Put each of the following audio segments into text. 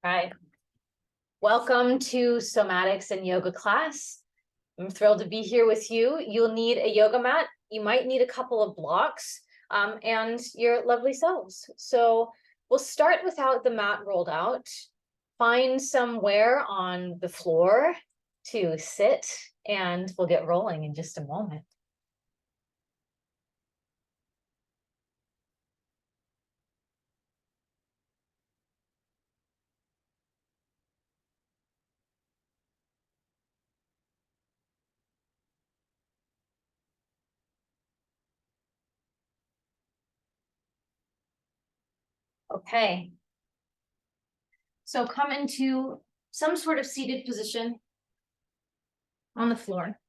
Hi, welcome to Somatics and Yoga class. I'm thrilled to be here with you. You'll need a yoga mat. You might need a couple of blocks and your lovely selves. So we'll start without the mat rolled out. Find somewhere on the floor to sit and we'll get rolling in just a moment. Okay. So come into some sort of seated position on the floor.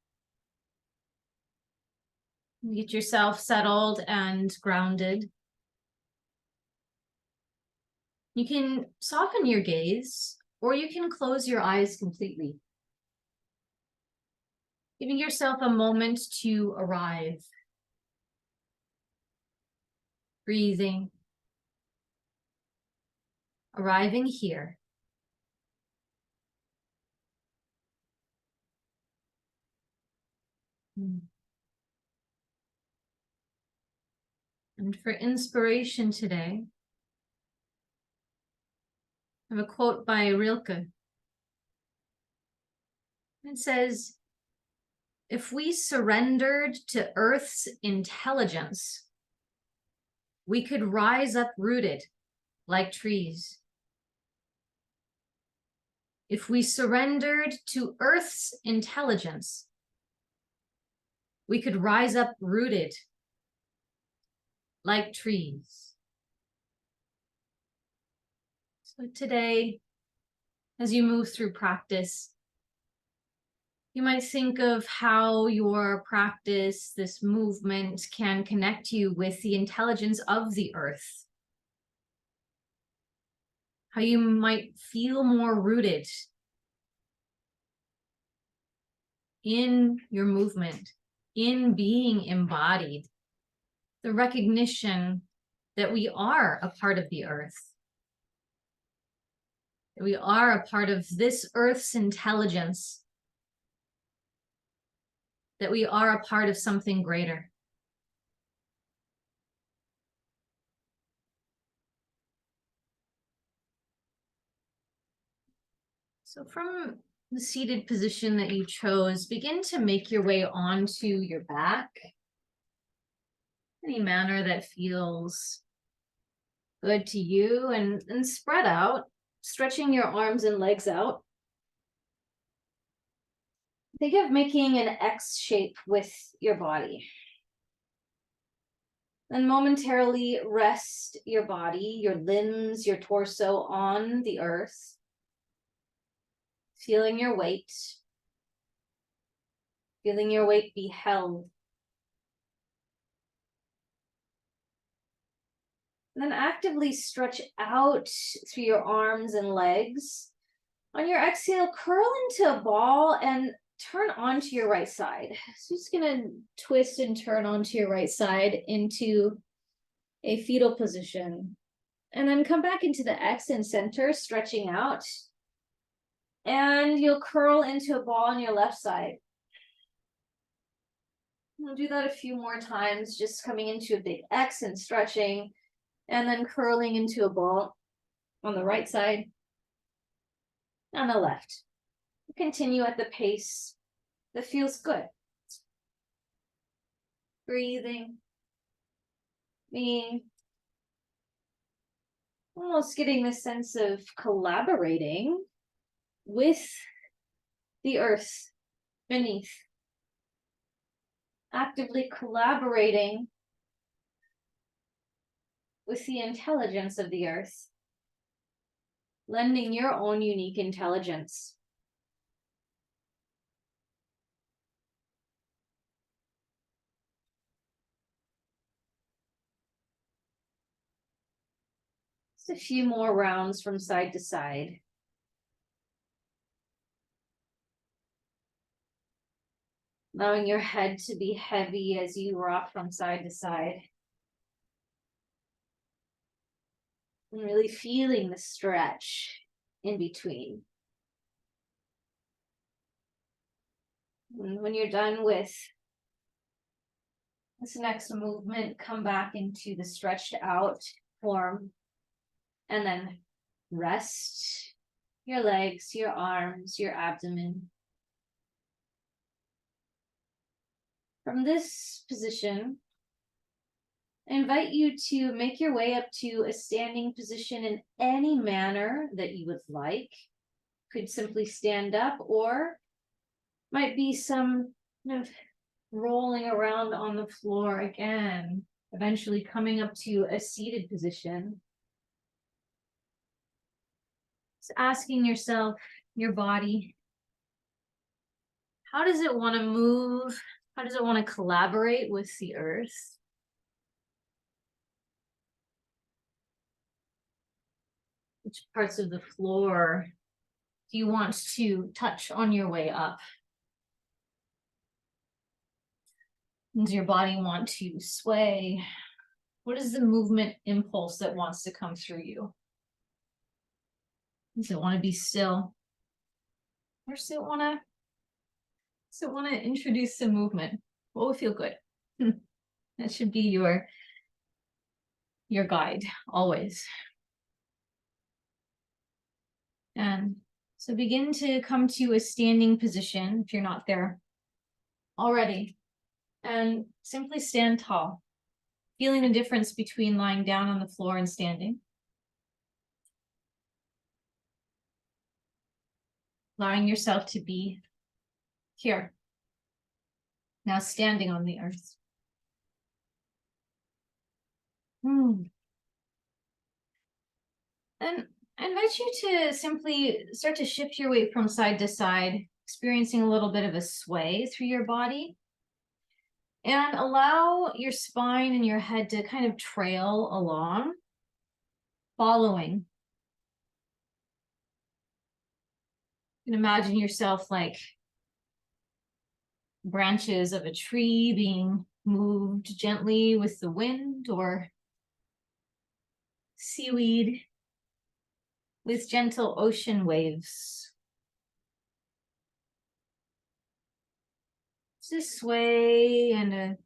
Get yourself settled and grounded. You can soften your gaze, or you can close your eyes completely, giving yourself a moment to arrive. Breathing, arriving here. And for inspiration today, I have a quote by Rilke. It says, "If we surrendered to Earth's intelligence, we could rise uprooted like trees. If we surrendered to Earth's intelligence, we could rise uprooted like trees." So today, as you move through practice, you might think of how your practice, this movement, can connect you with the intelligence of the earth. How you might feel more rooted in your movement, in being embodied, the recognition that we are a part of the earth, that we are a part of this earth's intelligence, that we are a part of something greater. So from the seated position that you chose, begin to make your way onto your back. Any manner that feels good to you, and spread out, stretching your arms and legs out. Think of making an X shape with your body. Then momentarily rest your body, your limbs, your torso on the earth. Feeling your weight be held. And then actively stretch out through your arms and legs. On your exhale, curl into a ball and turn onto your right side. So just gonna twist and turn onto your right side into a fetal position. And then come back into the X and center, stretching out. And you'll curl into a ball on your left side. We'll do that a few more times, just coming into a big X and stretching, and then curling into a ball on the right side, on the left. Continue at the pace that feels good. Breathing, being, almost getting this sense of collaborating with the earth beneath. Actively collaborating with the intelligence of the earth, lending your own unique intelligence. Just a few more rounds from side to side. Allowing your head to be heavy as you rock from side to side. And really feeling the stretch in between. And when you're done with this next movement, come back into the stretched out form and then rest your legs, your arms, your abdomen. From this position, I invite you to make your way up to a standing position in any manner that you would like. Could simply stand up, or might be some kind of rolling around on the floor again, eventually coming up to a seated position. Just asking yourself, your body, how does it want to move? How does it want to collaborate with the earth? Which parts of the floor do you want to touch on your way up? Does your body want to sway? What is the movement impulse that wants to come through you? Does it want to be still? Or does it want to introduce some movement? What would feel good? That should be your guide always. And so begin to come to a standing position if you're not there already. And simply stand tall, feeling the difference between lying down on the floor and standing. Allowing yourself to be here, now standing on the earth. And I invite you to simply start to shift your weight from side to side, experiencing a little bit of a sway through your body. And allow your spine and your head to kind of trail along, following. You can imagine yourself like branches of a tree being moved gently with the wind, or seaweed with gentle ocean waves. Just sway and a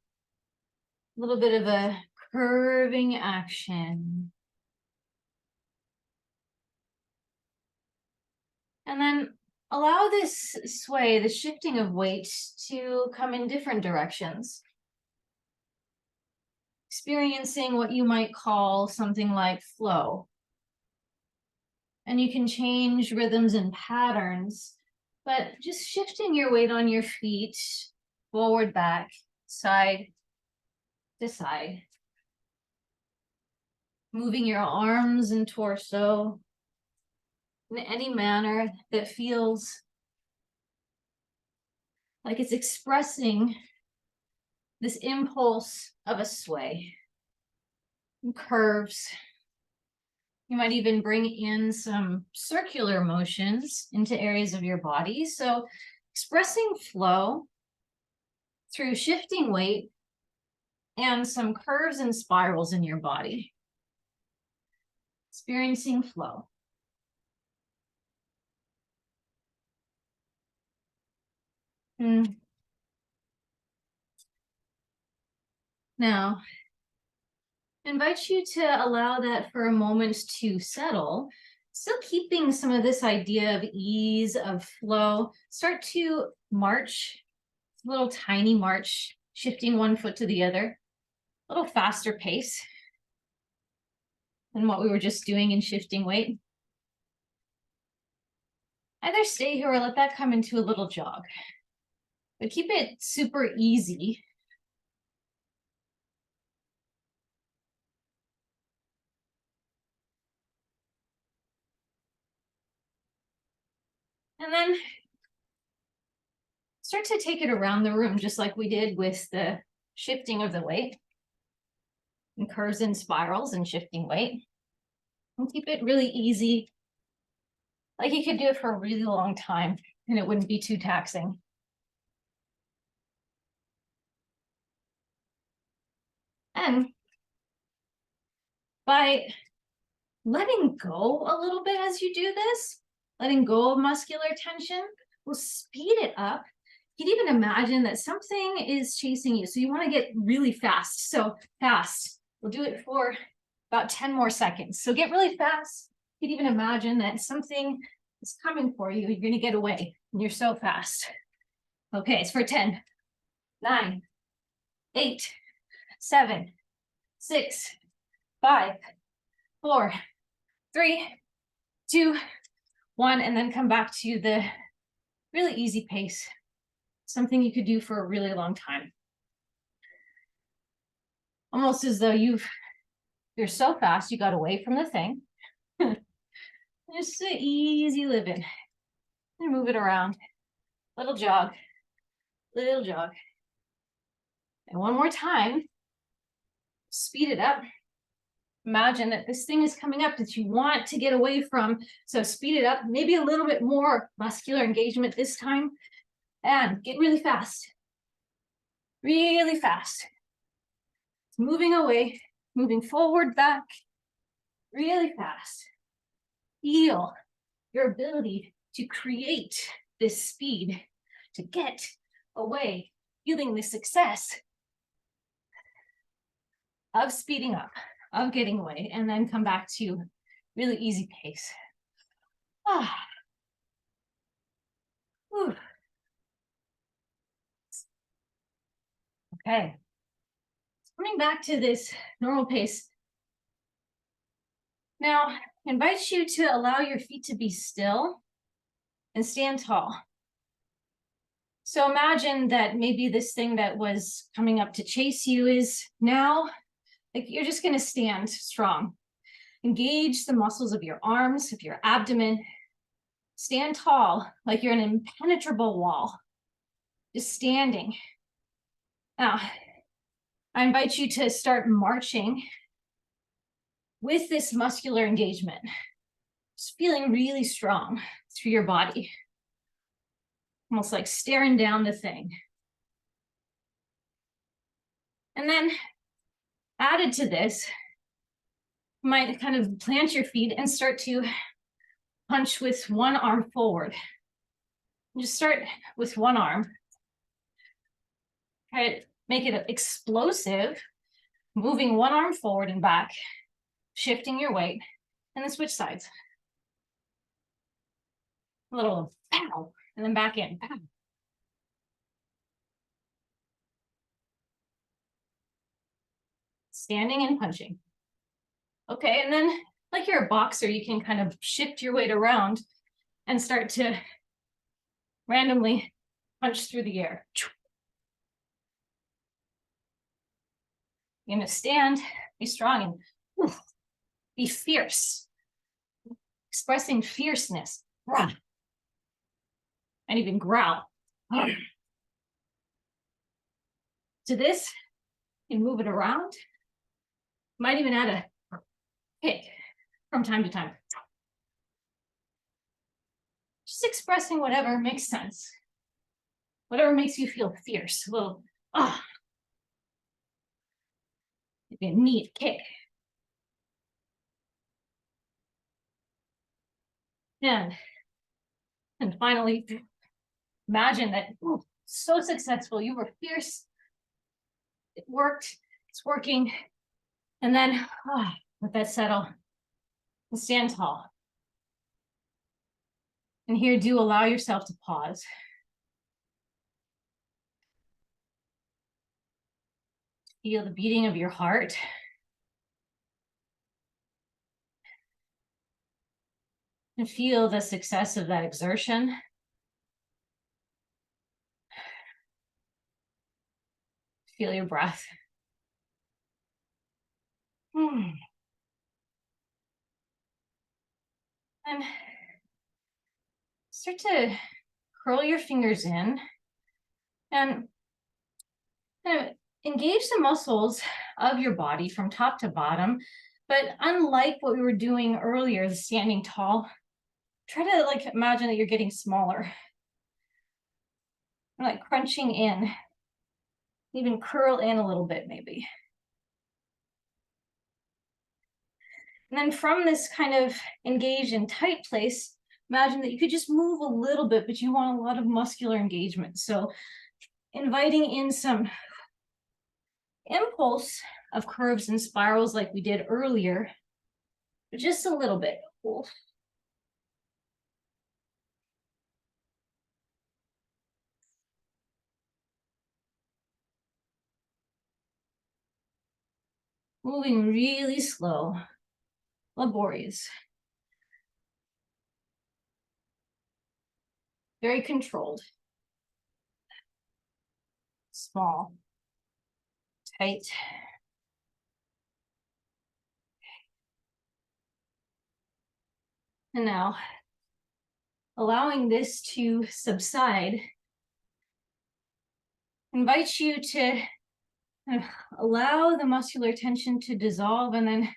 little bit of a curving action. And then allow this sway, the shifting of weight, to come in different directions. Experiencing what you might call something like flow. And you can change rhythms and patterns, but just shifting your weight on your feet, forward, back, side to side. Moving your arms and torso in any manner that feels like it's expressing this impulse of a sway. And curves. You might even bring in some circular motions into areas of your body. So expressing flow through shifting weight and some curves and spirals in your body. Experiencing flow. Now, I invite you to allow that for a moment to settle, still keeping some of this idea of ease, of flow. Start to march, a little tiny march, shifting one foot to the other, a little faster pace than what we were just doing in shifting weight. Either stay here or let that come into a little jog, but keep it super easy. And then start to take it around the room, just like we did with the shifting of the weight. And curves and spirals and shifting weight. And keep it really easy. Like you could do it for a really long time and it wouldn't be too taxing. And by letting go a little bit as you do this, letting go of muscular tension will speed it up. You can even imagine that something is chasing you. So you want to get really fast. So fast. We'll do it for about 10 more seconds. So get really fast. You can even imagine that something is coming for you. You're going to get away and you're so fast. Okay, it's for 10, 9, 8, 7, 6, 5, 4, 3, 2, 1, and then come back to the really easy pace. Something you could do for a really long time. Almost as though you're so fast, you got away from the thing. Just an easy living. And move it around. Little jog. Little jog. And one more time. Speed it up. Imagine that this thing is coming up that you want to get away from. So speed it up. Maybe a little bit more muscular engagement this time. And get really fast. Really fast. Moving away. Moving forward, back. Really fast. Feel your ability to create this speed, to get away, feeling the success of speeding up, of getting away, and then come back to really easy pace. Ah. Whew. Okay. Coming back to this normal pace. Now, I invite you to allow your feet to be still and stand tall. So imagine that maybe this thing that was coming up to chase you is now, like you're just going to stand strong. Engage the muscles of your arms, of your abdomen. Stand tall, like you're an impenetrable wall. Just standing. Now, I invite you to start marching with this muscular engagement. Just feeling really strong through your body. Almost like staring down the thing. And then added to this, you might kind of plant your feet and start to punch with one arm forward. Just start with one arm. Try to make it explosive, moving one arm forward and back, shifting your weight, and then switch sides. A little pow, and then back in. Pow. Standing and punching. Okay, and then like you're a boxer, you can kind of shift your weight around and start to randomly punch through the air. You're gonna stand, be strong, and be fierce. Expressing fierceness. And even growl. To this, you can move it around. Might even add a kick from time to time. Just expressing whatever makes sense. Whatever makes you feel fierce. A little, maybe a neat kick. And finally, imagine that, so successful, you were fierce, it worked, it's working, and then let that settle and stand tall. And here, do allow yourself to pause. Feel the beating of your heart. And feel the success of that exertion. Feel your breath. And start to curl your fingers in and engage the muscles of your body from top to bottom. But unlike what we were doing earlier, the standing tall, try to like imagine that you're getting smaller. Like crunching in, even curl in a little bit maybe. And then from this kind of engaged and tight place, imagine that you could just move a little bit, but you want a lot of muscular engagement. So inviting in some impulse of curves and spirals like we did earlier, but just a little bit. Oof. Moving really slow, laborious, very controlled, small, tight. And now allowing this to subside invites you to kind of allow the muscular tension to dissolve and then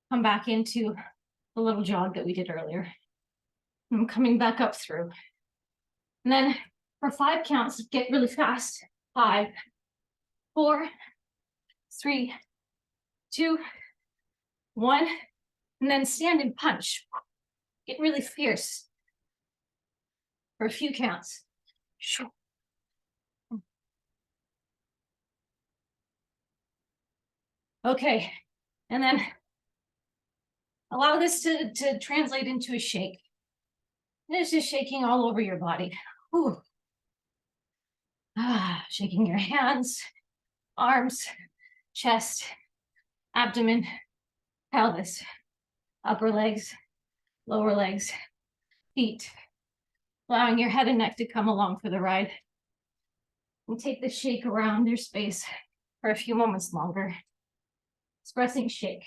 come back into the little jog that we did earlier. I'm coming back up through. And then for 5 counts, get really fast. 5, 4, 3, 2, 1, and then stand and punch. Get really fierce for a few counts. Okay, and then allow this to translate into a shake. And it's just shaking all over your body. Whew. Shaking your hands, arms, chest, abdomen, pelvis, upper legs, lower legs, feet, allowing your head and neck to come along for the ride. And take the shake around your space for a few moments longer. Expressing shake.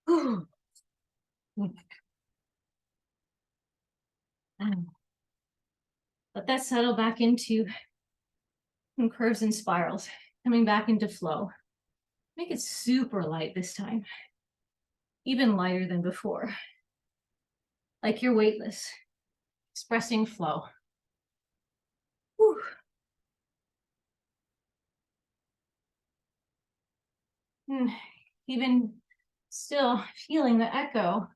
Whew. Let that settle back into some curves and spirals, coming back into flow. Make it super light this time, even lighter than before. Like you're weightless, expressing flow. Whew. And even still feeling the echo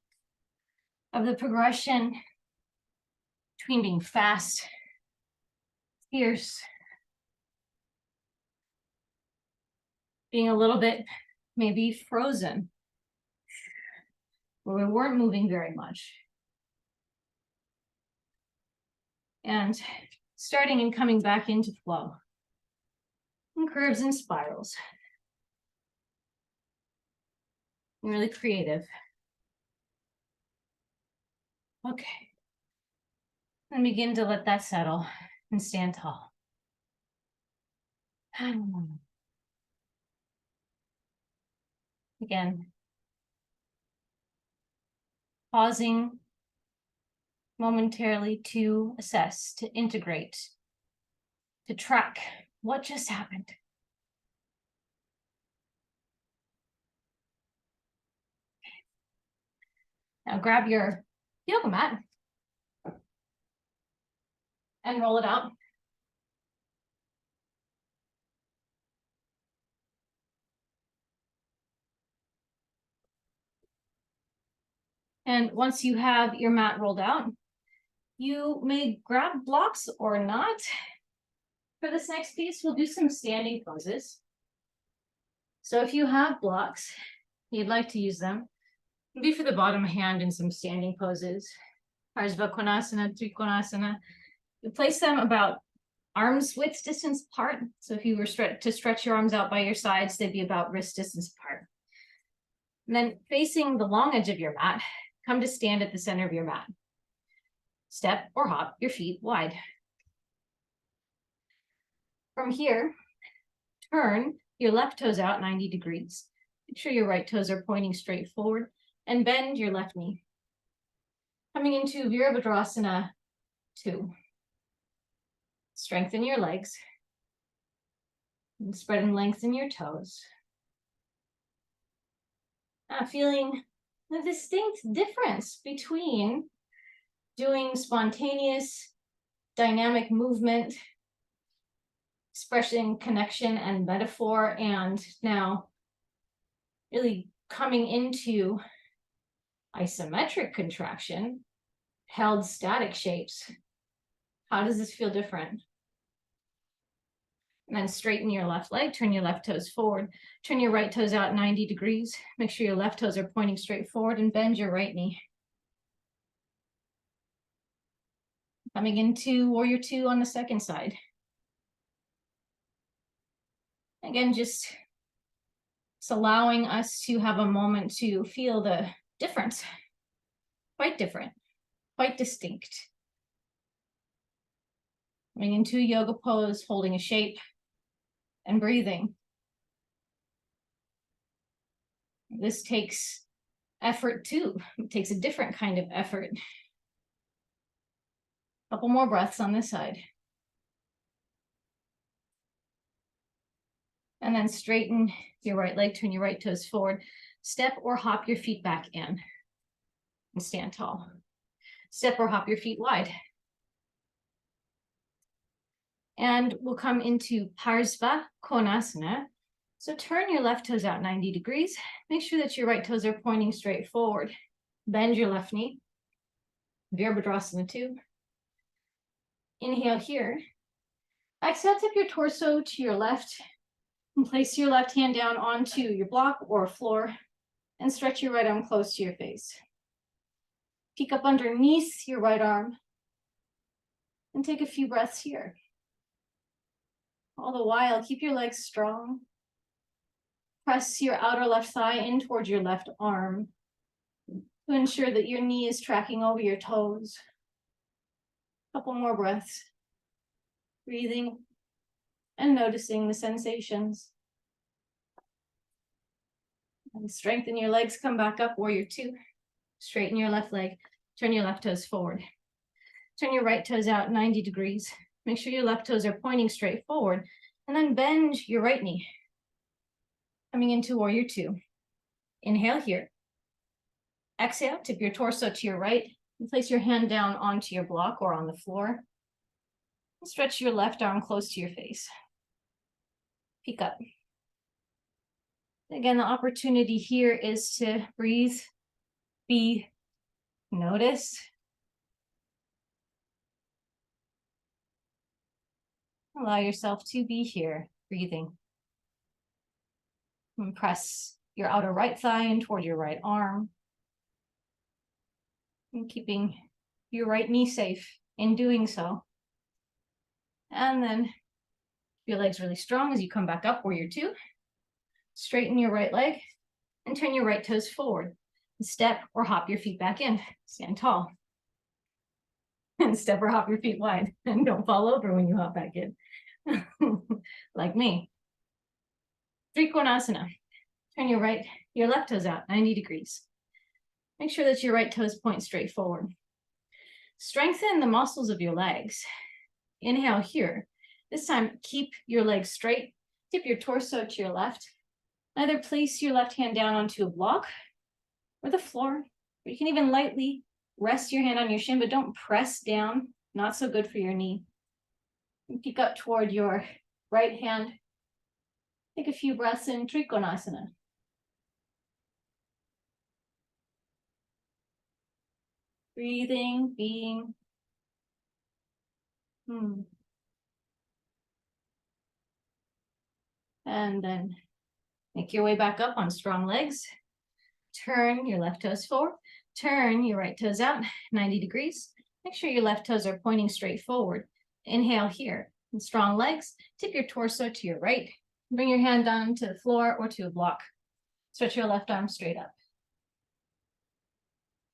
of the progression between being fast, fierce, being a little bit maybe frozen, where we weren't moving very much. And starting and coming back into flow. And curves and spirals. And really creative. Okay. And begin to let that settle and stand tall. Again, pausing momentarily to assess, to integrate, to track what just happened. Now grab your yoga mat and roll it out. And once you have your mat rolled out, you may grab blocks or not. For this next piece, we'll do some standing poses. So if you have blocks, you'd like to use them, maybe for the bottom hand in some standing poses. Parsva Konasana, Trikonasana. You place them about arms width distance apart. So if you were to stretch your arms out by your sides, they'd be about wrist distance apart. And then facing the long edge of your mat, come to stand at the center of your mat. Step or hop your feet wide. From here, turn your left toes out 90 degrees. Make sure your right toes are pointing straight forward and bend your left knee. Coming into Virabhadrasana 2. Strengthen your legs and spread and lengthen your toes. Feeling the distinct difference between doing spontaneous, dynamic movement, expressing connection and metaphor, and now really coming into isometric contraction held static shapes. How does this feel different? And then straighten your left leg, turn your left toes forward, turn your right toes out 90 degrees. Make sure your left toes are pointing straight forward and bend your right knee. Coming into warrior two on the second side. Again, just it's allowing us to have a moment to feel the difference. Quite different, quite distinct. Coming into yoga pose, holding a shape and breathing. This takes effort too. It takes a different kind of effort. Couple more breaths on this side. And then straighten your right leg, turn your right toes forward. Step or hop your feet back in and stand tall. Step or hop your feet wide. And we'll come into Parsva Konasana. So turn your left toes out 90 degrees. Make sure that your right toes are pointing straight forward. Bend your left knee. Virabhadrasana 2. Inhale here. Exhale, tip your torso to your left and place your left hand down onto your block or floor and stretch your right arm close to your face. Peek up underneath your right arm and take a few breaths here. All the while, keep your legs strong. Press your outer left thigh in towards your left arm to ensure that your knee is tracking over your toes. Couple more breaths. Breathing and noticing the sensations. And strengthen your legs, come back up, warrior two. Straighten your left leg, turn your left toes forward. Turn your right toes out 90 degrees. Make sure your left toes are pointing straight forward, and then bend your right knee. Coming into warrior two. Inhale here. Exhale, tip your torso to your right, and place your hand down onto your block or on the floor. And stretch your left arm close to your face. Peek up. Again, the opportunity here is to breathe, be, notice. Allow yourself to be here, breathing. And press your outer right thigh in toward your right arm. And keeping your right knee safe in doing so. And then your legs really strong as you come back up, warrior two. Straighten your right leg and turn your right toes forward. Step or hop your feet back in. Stand tall. And step or hop your feet wide. And don't fall over when you hop back in. Like me. Trikonasana. Turn your left toes out 90 degrees. Make sure that your right toes point straight forward. Strengthen the muscles of your legs. Inhale here. This time, keep your legs straight. Tip your torso to your left. Either place your left hand down onto a block or the floor. Or you can even lightly rest your hand on your shin, but don't press down. Not so good for your knee. And peek up toward your right hand. Take a few breaths in Trikonasana. Breathing, being. And then make your way back up on strong legs. Turn your left toes forward. Turn your right toes out 90 degrees. Make sure your left toes are pointing straight forward. Inhale here. And strong legs. Tip your torso to your right. Bring your hand down to the floor or to a block. Stretch your left arm straight up.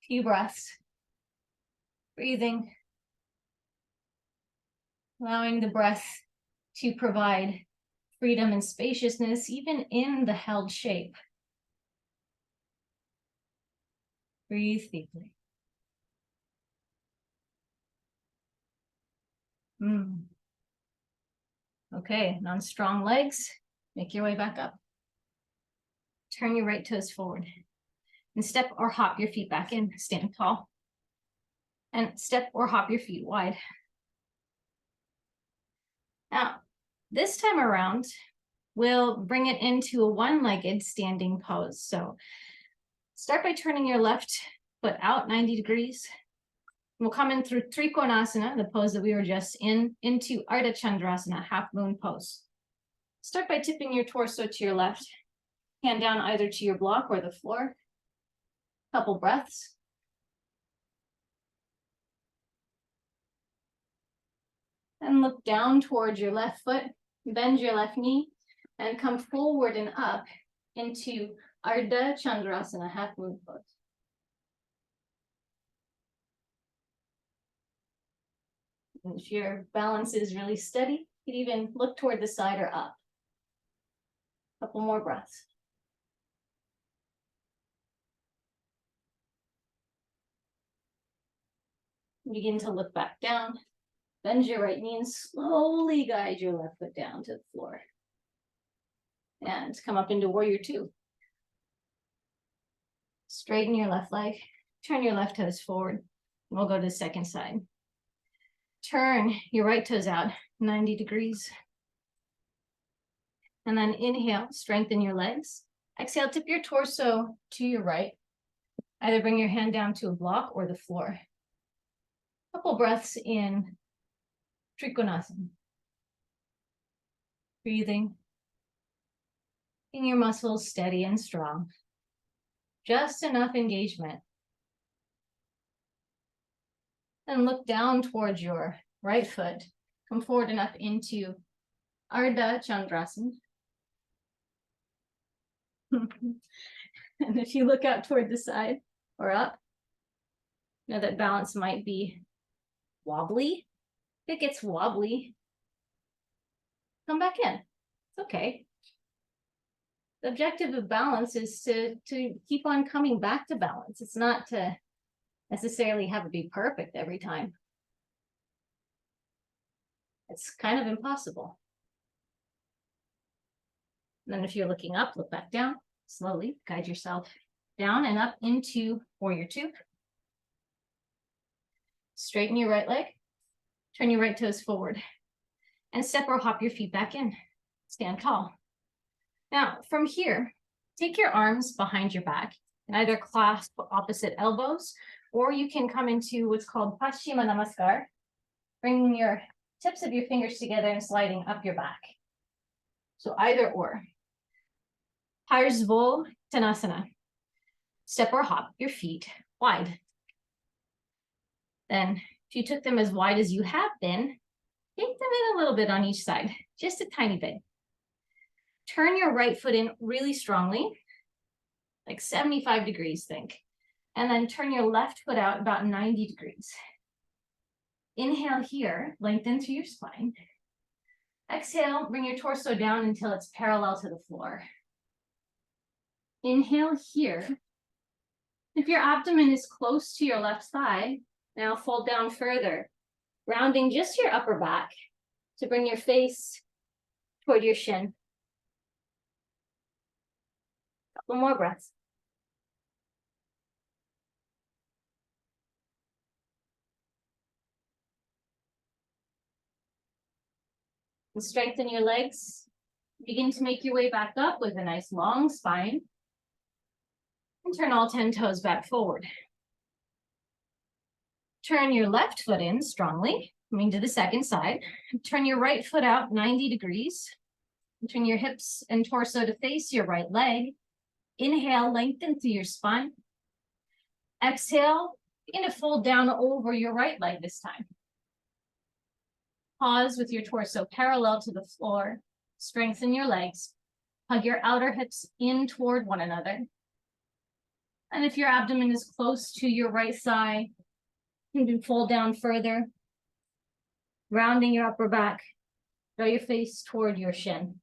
Few breaths. Breathing. Allowing the breath to provide freedom and spaciousness, even in the held shape. Breathe deeply. Okay, on strong legs, make your way back up. Turn your right toes forward. And step or hop your feet back in. Stand tall. And step or hop your feet wide. Now, this time around, we'll bring it into a one-legged standing pose. So start by turning your left foot out 90 degrees. We'll come in through Trikonasana, the pose that we were just in, into Ardha Chandrasana, half moon pose. Start by tipping your torso to your left, hand down either to your block or the floor. Couple breaths. And look down towards your left foot, bend your left knee, and come forward and up into Ardha Chandrasana, half moon pose. And if your balance is really steady, you can even look toward the side or up. Couple more breaths. Begin to look back down. Bend your right knee and slowly guide your left foot down to the floor. And come up into warrior two. Straighten your left leg. Turn your left toes forward. We'll go to the second side. Turn your right toes out 90 degrees. And then inhale, strengthen your legs. Exhale, tip your torso to your right. Either bring your hand down to a block or the floor. Couple breaths in Trikonasana. Breathing. Keeping your muscles steady and strong. Just enough engagement. And look down towards your right foot. Come forward and up into Ardha Chandrasana. And if you look out toward the side or up, know that balance might be wobbly. If it gets wobbly, come back in. It's okay. The objective of balance is to keep on coming back to balance. It's not to necessarily have it be perfect every time. It's kind of impossible. And then if you're looking up, look back down. Slowly guide yourself down and up into warrior two. Straighten your right leg. Turn your right toes forward. And step or hop your feet back in. Stand tall. Now, from here, take your arms behind your back and either clasp opposite elbows, or you can come into what's called Paschima Namaskar, bringing your tips of your fingers together and sliding up your back. So either or. Parsvo Tanasana. Step or hop your feet wide. Then, if you took them as wide as you have been, take them in a little bit on each side, just a tiny bit. Turn your right foot in really strongly, like 75 degrees, think. And then turn your left foot out about 90 degrees. Inhale here, lengthen through your spine. Exhale, bring your torso down until it's parallel to the floor. Inhale here. If your abdomen is close to your left thigh, now fold down further, rounding just your upper back to bring your face toward your shin. Couple more breaths. And strengthen your legs. Begin to make your way back up with a nice long spine. And turn all 10 toes back forward. Turn your left foot in strongly, coming to the second side. Turn your right foot out 90 degrees. Turn your hips and torso to face your right leg. Inhale, lengthen through your spine. Exhale, begin to fold down over your right leg this time. Pause with your torso parallel to the floor. Strengthen your legs. Hug your outer hips in toward one another. And if your abdomen is close to your right side, you can fold down further. Rounding your upper back. Draw your face toward your shin.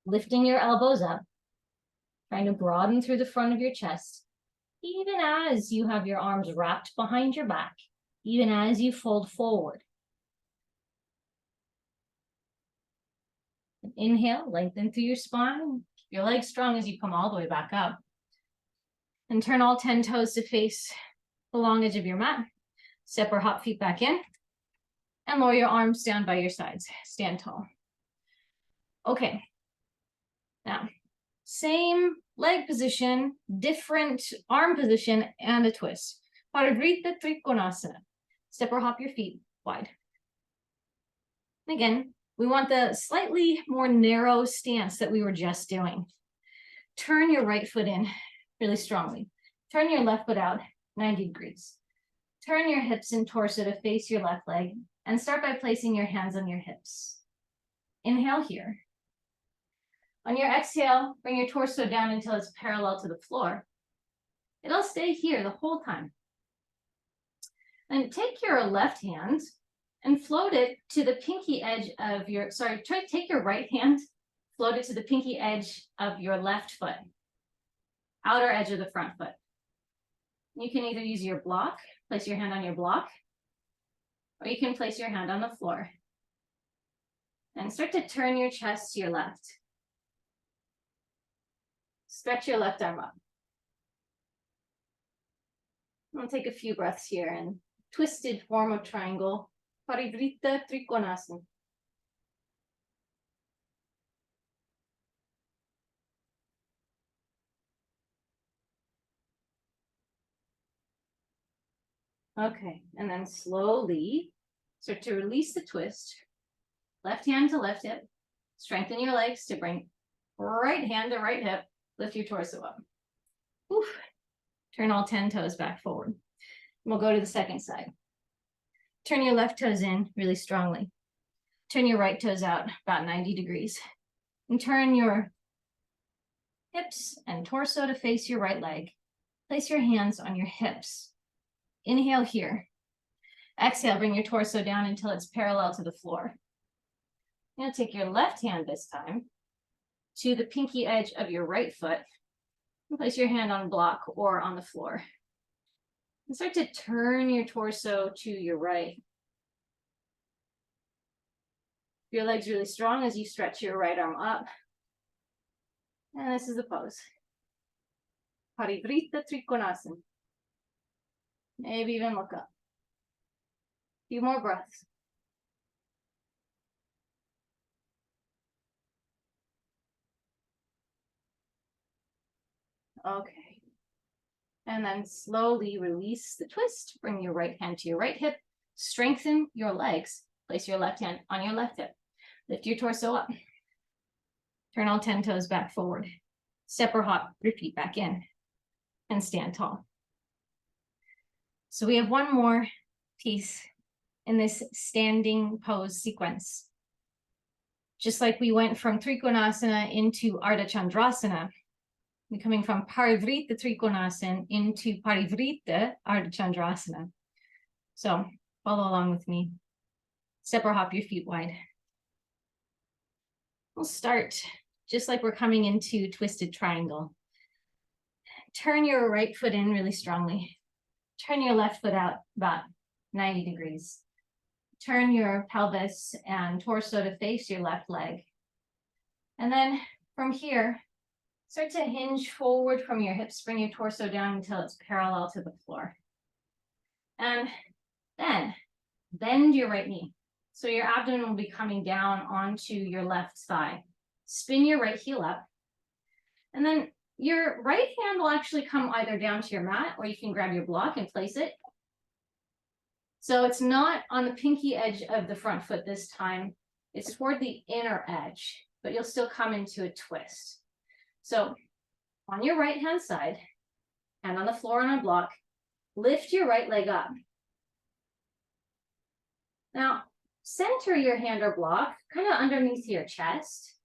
Lifting your elbows up. Trying to broaden through the front of your chest. Even as you have your arms wrapped behind your back. Even as you fold forward. Inhale, lengthen through your spine. Keep your legs strong as you come all the way back up. And turn all 10 toes to face the long edge of your mat. Step or hop feet back in. And lower your arms down by your sides. Stand tall. Okay. Now, same leg position, different arm position, and a twist. Parivrita Trikonasana. Step or hop your feet wide. Again, we want the slightly more narrow stance that we were just doing. Turn your right foot in really strongly. Turn your left foot out 90 degrees. Turn your hips and torso to face your left leg and start by placing your hands on your hips. Inhale here. On your exhale, bring your torso down until it's parallel to the floor. It'll stay here the whole time. And take your left hand and float it to the pinky edge of your, take your right hand, float it to the pinky edge of your left foot, outer edge of the front foot. You can either use your block, place your hand on your block, or you can place your hand on the floor. And start to turn your chest to your left. Stretch your left arm up. I'll take a few breaths here in twisted form of triangle. Parivrita Trikonasana. Okay, and then slowly start to release the twist. Left hand to left hip. Strengthen your legs to bring right hand to right hip. Lift your torso up. Oof. Turn all 10 toes back forward. And we'll go to the second side. Turn your left toes in really strongly. Turn your right toes out about 90 degrees. And turn your hips and torso to face your right leg. Place your hands on your hips. Inhale here. Exhale, bring your torso down until it's parallel to the floor. Now take your left hand this time to the pinky edge of your right foot. And place your hand on block or on the floor. And start to turn your torso to your right. Your legs really strong as you stretch your right arm up. And this is the pose. Parivrita Trikonasana. Maybe even look up. A few more breaths. Okay. And then slowly release the twist. Bring your right hand to your right hip. Strengthen your legs. Place your left hand on your left hip. Lift your torso up. Turn all 10 toes back forward. Step or hop, repeat back in. And stand tall. So we have one more piece in this standing pose sequence. Just like we went from Trikonasana into Ardha Chandrasana, we're coming from Parivrita Trikonasana into Parivrita Ardha Chandrasana. So follow along with me. Step or hop your feet wide. We'll start just like we're coming into twisted triangle. Turn your right foot in really strongly. Turn your left foot out about 90 degrees. Turn your pelvis and torso to face your left leg. And then from here, start to hinge forward from your hips. Bring your torso down until it's parallel to the floor. And then bend your right knee. So your abdomen will be coming down onto your left thigh. Spin your right heel up. And then your right hand will actually come either down to your mat, or you can grab your block and place it. So it's not on the pinky edge of the front foot this time. It's toward the inner edge, but you'll still come into a twist. So on your right hand side, hand on the floor on a block, lift your right leg up. Now, center your hand or block kind of underneath your chest.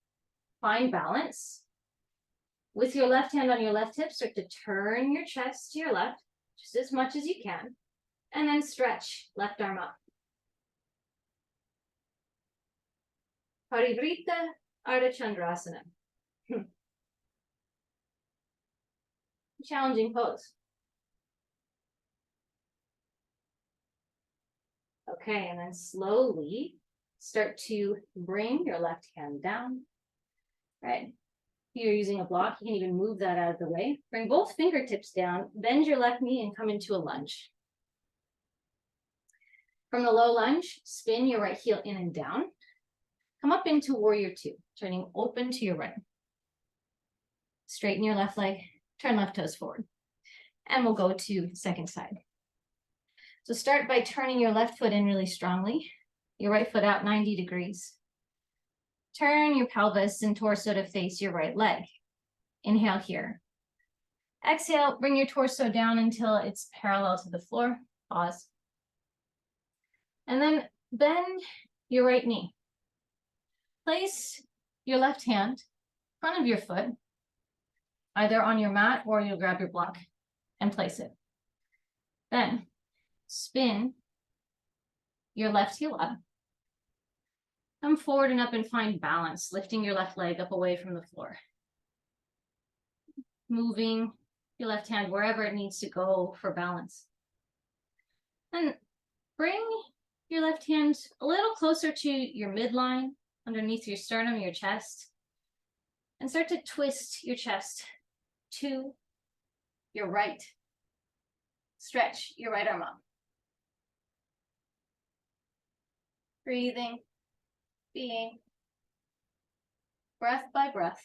Find balance. With your left hand on your left hip, start to turn your chest to your left, just as much as you can. And then stretch left arm up. Parivrita Ardha Chandrasana. Challenging pose. Okay, and then slowly start to bring your left hand down. Right. If you're using a block, you can even move that out of the way. Bring both fingertips down, bend your left knee and come into a lunge. From the low lunge, spin your right heel in and down. Come up into warrior two, turning open to your right. Straighten your left leg, turn left toes forward. And we'll go to second side. So start by turning your left foot in really strongly, your right foot out 90 degrees. Turn your pelvis and torso to face your right leg. Inhale here. Exhale, bring your torso down until it's parallel to the floor. Pause. And then bend your right knee. Place your left hand in front of your foot, either on your mat or you'll grab your block and place it. Then spin your left heel up. Come forward and up and find balance, lifting your left leg up away from the floor. Moving your left hand wherever it needs to go for balance. And bring your left hand a little closer to your midline, underneath your sternum, your chest, and start to twist your chest to your right. Stretch your right arm up. Breathing, being, breath by breath,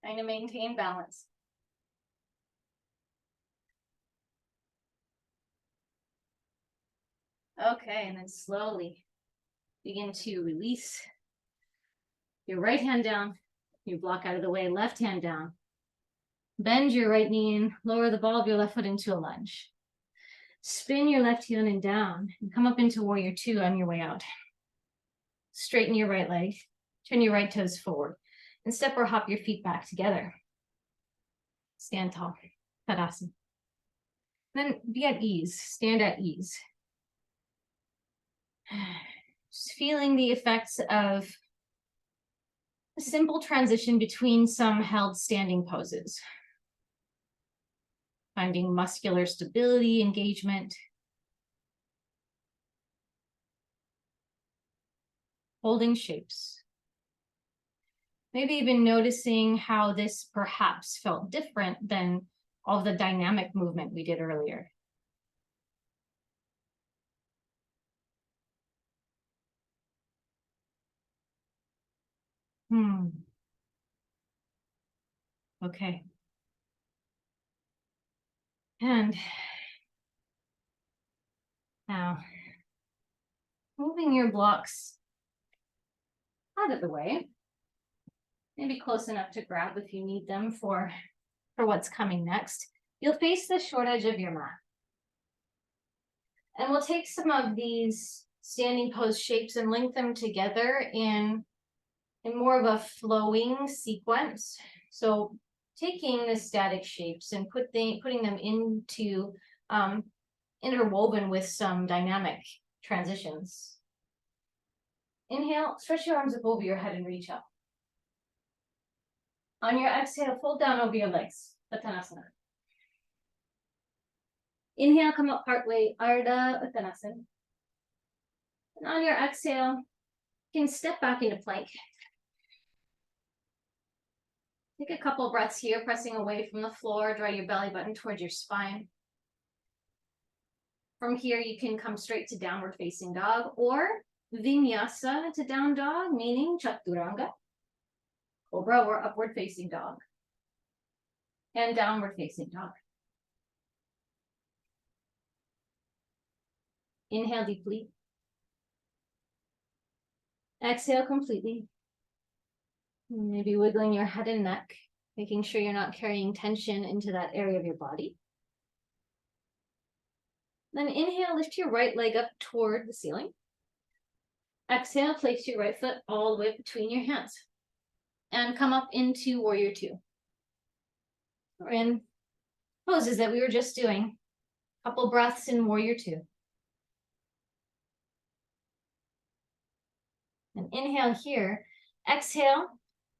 trying to maintain balance. Okay, and then slowly begin to release your right hand down, your block out of the way, left hand down. Bend your right knee in, lower the ball of your left foot into a lunge. Spin your left heel and down, and come up into warrior two on your way out. Straighten your right leg, turn your right toes forward, and step or hop your feet back together. Stand tall, Tadasana. Then be at ease, stand at ease. Just feeling the effects of a simple transition between some held standing poses. Finding muscular stability, engagement. Holding shapes. Maybe even noticing how this perhaps felt different than all the dynamic movement we did earlier. Okay. And now, moving your blocks out of the way, maybe close enough to grab if you need them for what's coming next. You'll face the short edge of your mat. And we'll take some of these standing pose shapes and link them together in more of a flowing sequence. So taking the static shapes and putting them into interwoven with some dynamic transitions. Inhale, stretch your arms up over your head and reach up. On your exhale, fold down over your legs, Uttanasana. Inhale, come up partway, Ardha Uttanasana. And on your exhale, you can step back into plank. Take a couple breaths here, pressing away from the floor, draw your belly button towards your spine. From here, you can come straight to downward facing dog or vinyasa to down dog, meaning chaturanga, cobra or upward facing dog, and downward facing dog. Inhale deeply. Exhale completely. Maybe wiggling your head and neck, making sure you're not carrying tension into that area of your body. Then inhale, lift your right leg up toward the ceiling. Exhale, place your right foot all the way between your hands. And come up into warrior two. We're in poses that we were just doing. Couple breaths in warrior two. And inhale here. Exhale,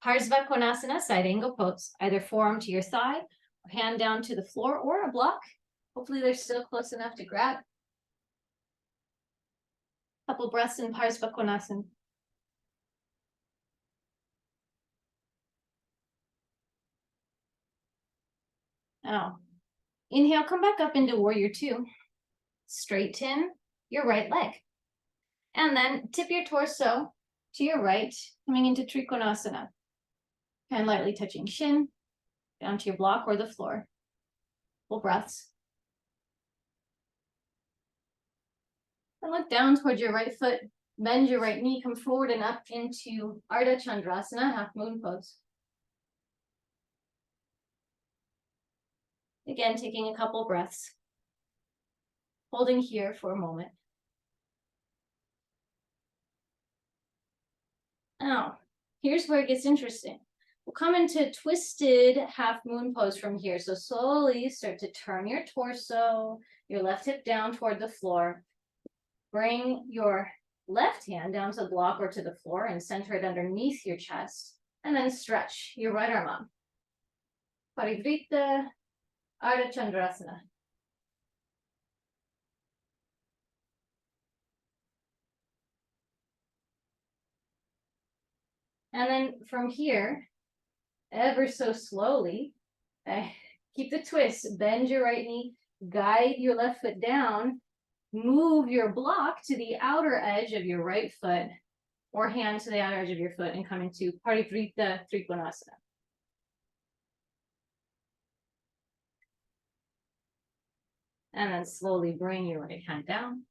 Parsva Konasana, side angle pose. Either forearm to your thigh, or hand down to the floor, or a block. Hopefully they're still close enough to grab. Couple breaths in Parsva Konasana. Now, inhale, come back up into warrior two. Straighten your right leg. And then tip your torso to your right, coming into Trikonasana. Hand lightly touching shin, down to your block or the floor. Full breaths. And look down towards your right foot, bend your right knee, come forward and up into Ardha Chandrasana, half moon pose. Again, taking a couple breaths, holding here for a moment. Now, here's where it gets interesting. We'll come into twisted half moon pose from here. So slowly start to turn your torso, your left hip down toward the floor. Bring your left hand down to the block or to the floor and center it underneath your chest. And then stretch your right arm up. Parivrita Ardha Chandrasana. And then from here, ever so slowly, keep the twist, bend your right knee, guide your left foot down, move your block to the outer edge of your right foot or hand to the outer edge of your foot and come into Parivrita Trikonasana. And then slowly bring your right hand down.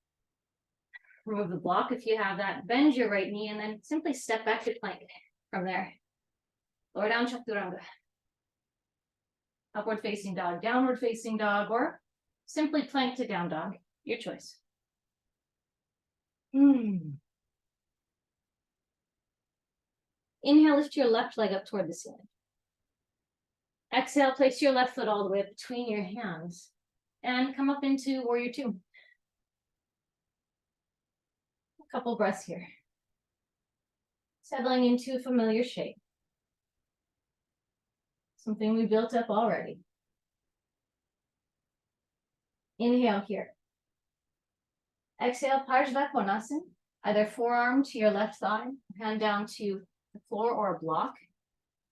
Remove the block if you have that. Bend your right knee and then simply step back to plank from there. Lower down Chaturanga. Upward facing dog, downward facing dog, or simply plank to down dog. Your choice. Inhale, lift your left leg up toward the ceiling. Exhale, place your left foot all the way up between your hands and come up into Warrior Two. A couple breaths here. Settling into a familiar shape. Something we built up already. Inhale here. Exhale, Parsva Konasana. Either forearm to your left thigh, hand down to the floor or a block.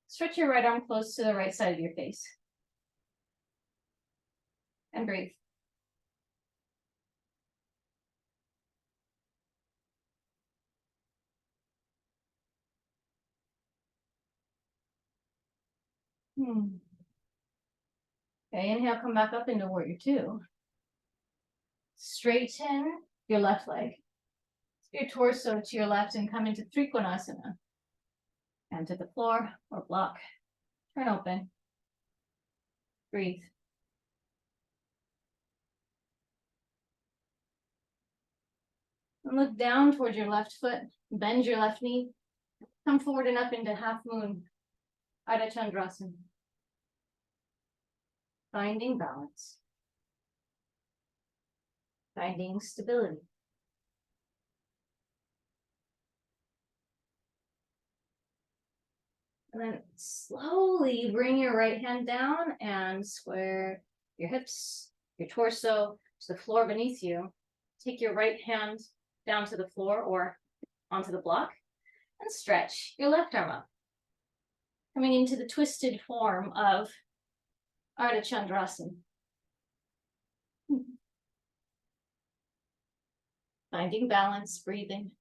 Stretch your right arm close to the right side of your face. And breathe. Okay, inhale, come back up into Warrior Two. Straighten your left leg. Your torso to your left and come into Trikonasana. And to the floor or block. Turn open. Breathe. And look down towards your left foot. Bend your left knee. Come forward and up into half moon. Ardha Chandrasana. Finding balance. Finding stability. And then slowly bring your right hand down and square your hips, your torso to the floor beneath you. Take your right hand down to the floor or onto the block and stretch your left arm up. Coming into the twisted form of Ardha Chandrasana. Finding balance, breathing.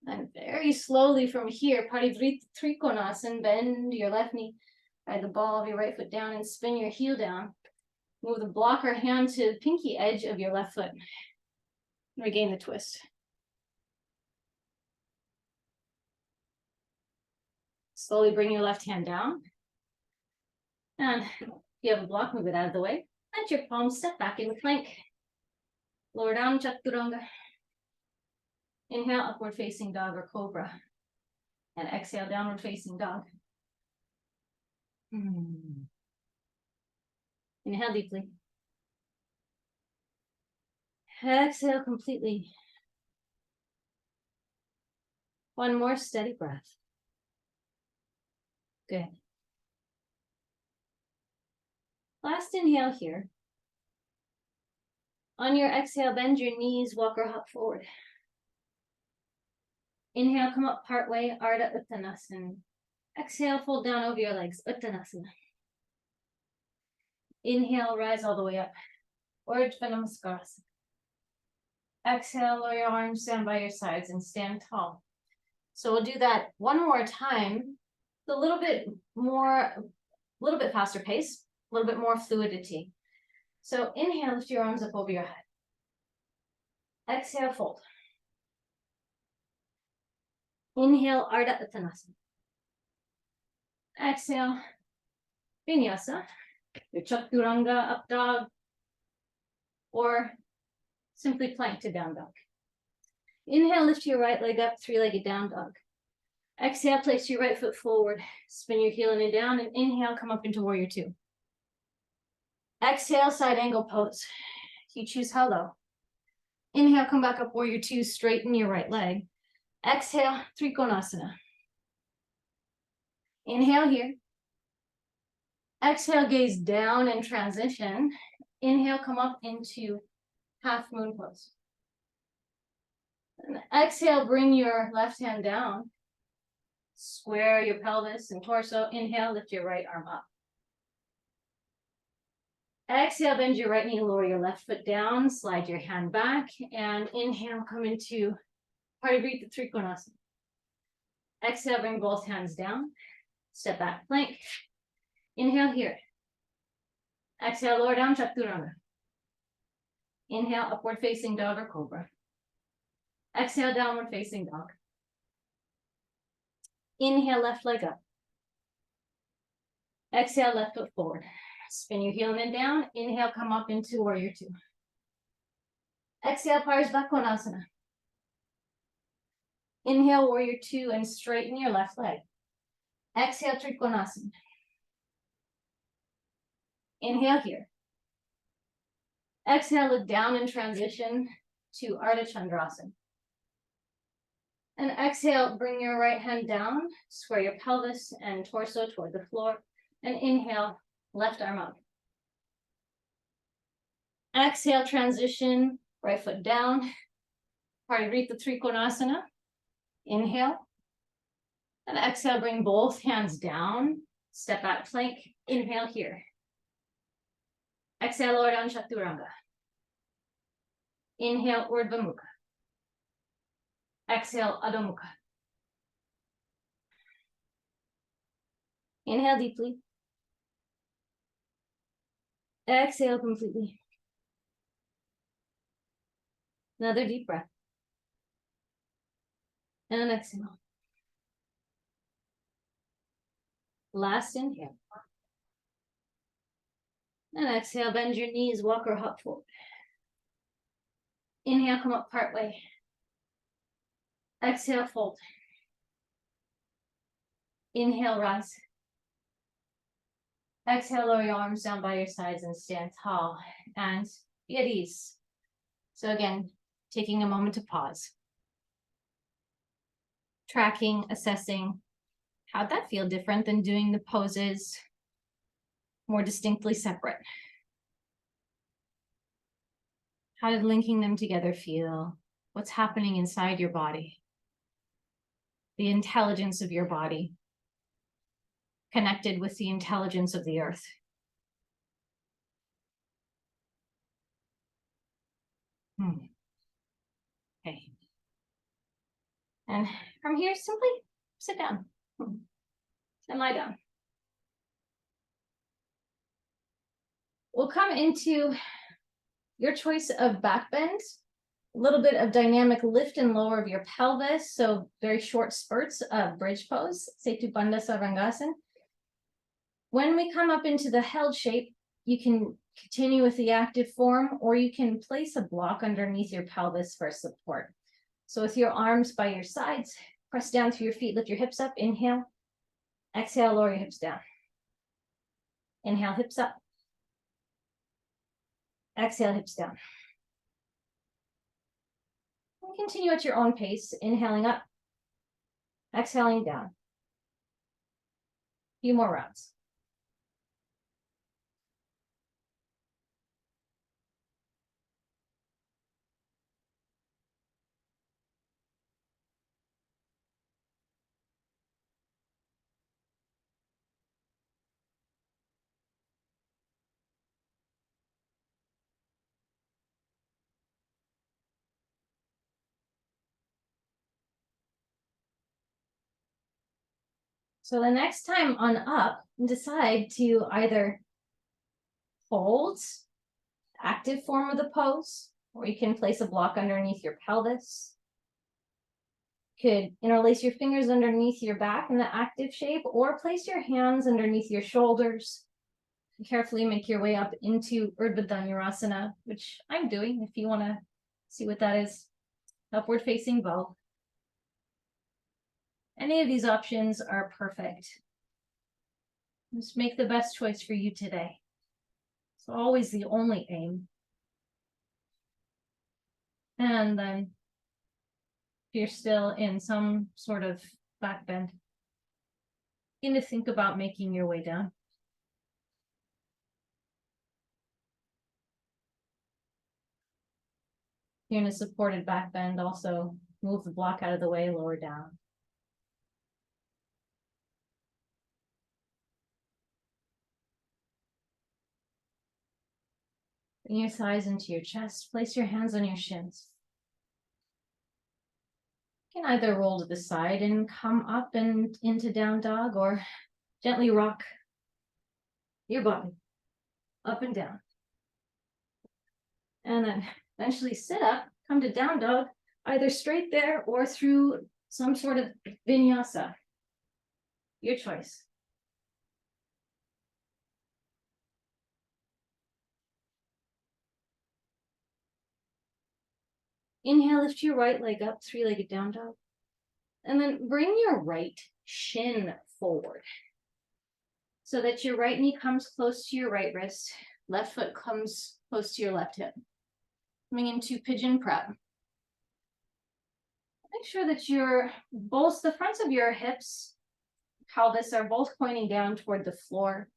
And very slowly from here, Parivrita Trikonasana, bend your left knee, guide the ball of your right foot down and spin your heel down. Move the block or hand to the pinky edge of your left foot. Regain the twist. Slowly bring your left hand down. And if you have a block, move it out of the way. Let your palms step back into plank. Lower down, Chaturanga. Inhale, upward facing dog or cobra. And exhale, downward facing dog. Inhale deeply. Exhale completely. One more steady breath. Good. Last inhale here. On your exhale, bend your knees, walk or hop forward. Inhale, come up partway, Ardha Uttanasana. Exhale, fold down over your legs, Uttanasana. Inhale, rise all the way up, Urdhva Namaskara. Exhale, lower your arms, stand by your sides and stand tall. So we'll do that one more time, a little bit faster pace, a little bit more fluidity. So inhale, lift your arms up over your head. Exhale, fold. Inhale, Ardha Uttanasana. Exhale, Vinyasa, your Chaturanga up dog, or simply plank to down dog. Inhale, lift your right leg up, three-legged down dog. Exhale, place your right foot forward, spin your heel in and down, and inhale, come up into warrior two. Exhale, side angle pose. You choose hello. Inhale, come back up, warrior two, straighten your right leg. Exhale, Trikonasana. Inhale here. Exhale, gaze down and transition. Inhale, come up into half moon pose. And exhale, bring your left hand down. Square your pelvis and torso. Inhale, lift your right arm up. Exhale, bend your right knee, lower your left foot down, slide your hand back, and inhale, come into Parivrtta Trikonasana. Exhale, bring both hands down, step back, plank. Inhale here. Exhale, lower down, Chaturanga. Inhale, upward facing dog or cobra. Exhale, downward facing dog. Inhale, left leg up. Exhale, left foot forward. Spin your heel and down. Inhale, come up into warrior two. Exhale, Parsva Konasana. Inhale, warrior two, and straighten your left leg. Exhale, Trikonasana. Inhale here. Exhale, look down and transition to Ardha Chandrasana. And exhale, bring your right hand down, square your pelvis and torso toward the floor. And inhale, left arm up. Exhale, transition, right foot down. Parivrtta Trikonasana. Inhale. And exhale, bring both hands down. Step back plank. Inhale here. Exhale, lower down Chaturanga. Inhale, Urdhva Mukha. Exhale, Adho Mukha. Inhale deeply. Exhale completely. Another deep breath. And exhale. Last inhale. And exhale, bend your knees, walk or hop forward. Inhale, come up part way. Exhale, fold. Inhale, rise. Exhale, lower your arms down by your sides and stand tall and be at ease. So again, taking a moment to pause. Tracking, assessing, how'd that feel different than doing the poses more distinctly separate? How did linking them together feel? What's happening inside your body? The intelligence of your body connected with the intelligence of the earth. Okay. And from here, simply sit down and lie down. We'll come into your choice of back bend, a little bit of dynamic lift and lower of your pelvis. So very short spurts of bridge pose, Setu Bandha Sarvangasana. When we come up into the held shape, you can continue with the active form, or you can place a block underneath your pelvis for support. So with your arms by your sides, press down through your feet, lift your hips up, inhale. Exhale, lower your hips down. Inhale, hips up. Exhale, hips down. And continue at your own pace, inhaling up, exhaling down. A few more rounds. So the next time on up, decide to either hold active form of the pose or you can place a block underneath your pelvis. Could interlace your fingers underneath your back in the active shape, or place your hands underneath your shoulders. Carefully make your way up into Urdhva Dhanurasana, which I'm doing if you want to see what that is. Upward facing bow. Any of these options are perfect. Just make the best choice for you today. It's always the only aim. And then if you're still in some sort of back bend, begin to think about making your way down. If you're in a supported back bend, also move the block out of the way, lower down. Bring your thighs into your chest. Place your hands on your shins. You can either roll to the side and come up and into down dog, or gently rock your body up and down. And then eventually sit up, come to down dog, either straight there or through some sort of vinyasa. Your choice. Inhale, lift your right leg up, three-legged down dog. And then bring your right shin forward so that your right knee comes close to your right wrist, left foot comes close to your left hip. Coming into pigeon prep. Make sure that both the fronts of your hips, pelvis are both pointing down toward the floor.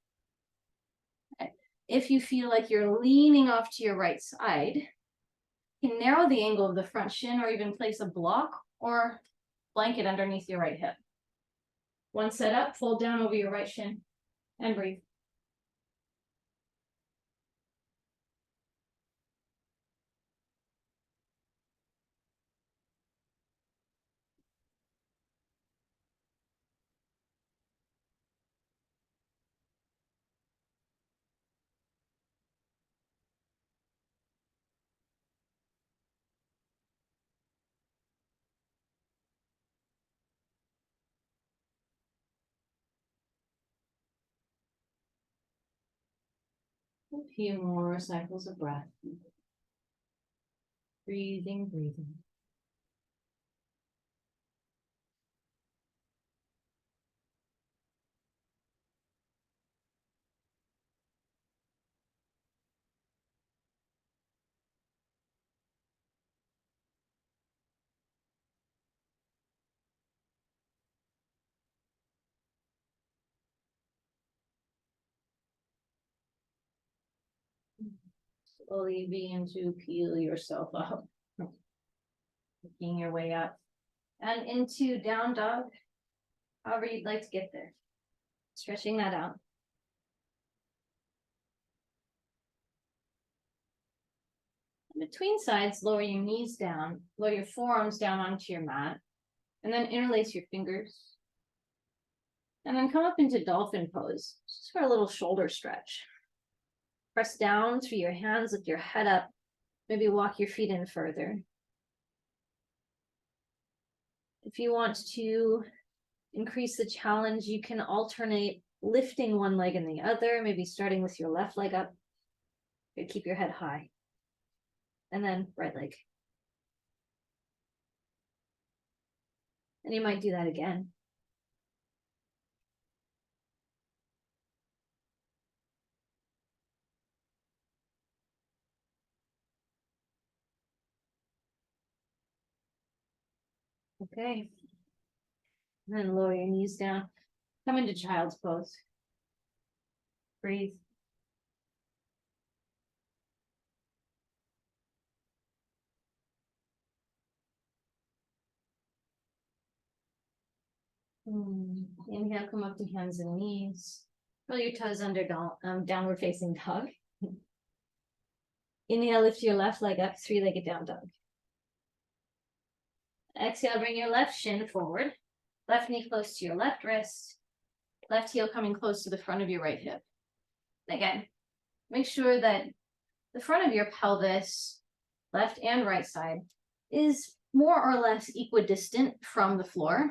Okay. If you feel like you're leaning off to your right side, you can narrow the angle of the front shin or even place a block or blanket underneath your right hip. One set up, fold down over your right shin and breathe. A few more cycles of breath. Breathing, breathing. Slowly begin to peel yourself up. Making your way up and into down dog, however you'd like to get there. Stretching that out. Between sides, lower your knees down, lower your forearms down onto your mat, and then interlace your fingers. And then come up into dolphin pose, just for a little shoulder stretch. Press down through your hands, lift your head up, maybe walk your feet in further. If you want to increase the challenge, you can alternate lifting one leg and the other, maybe starting with your left leg up. You keep your head high. And then right leg. And you might do that again. Okay. And then lower your knees down. Come into child's pose. Breathe. Inhale, come up to hands and knees. Curl your toes under downward facing dog. Inhale, lift your left leg up, three-legged down dog. Exhale, bring your left shin forward. Left knee close to your left wrist. Left heel coming close to the front of your right hip. Again, make sure that the front of your pelvis left and right side, is more or less equidistant from the floor.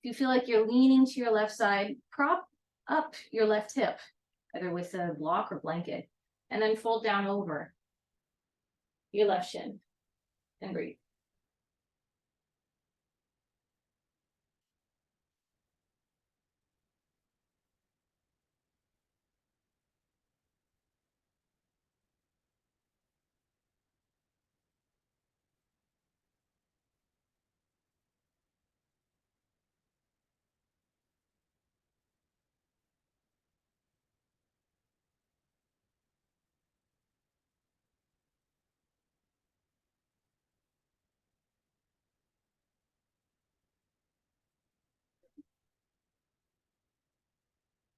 If you feel like you're leaning to your left side, prop up your left hip, either with a block or blanket, and then fold down over your left shin and breathe.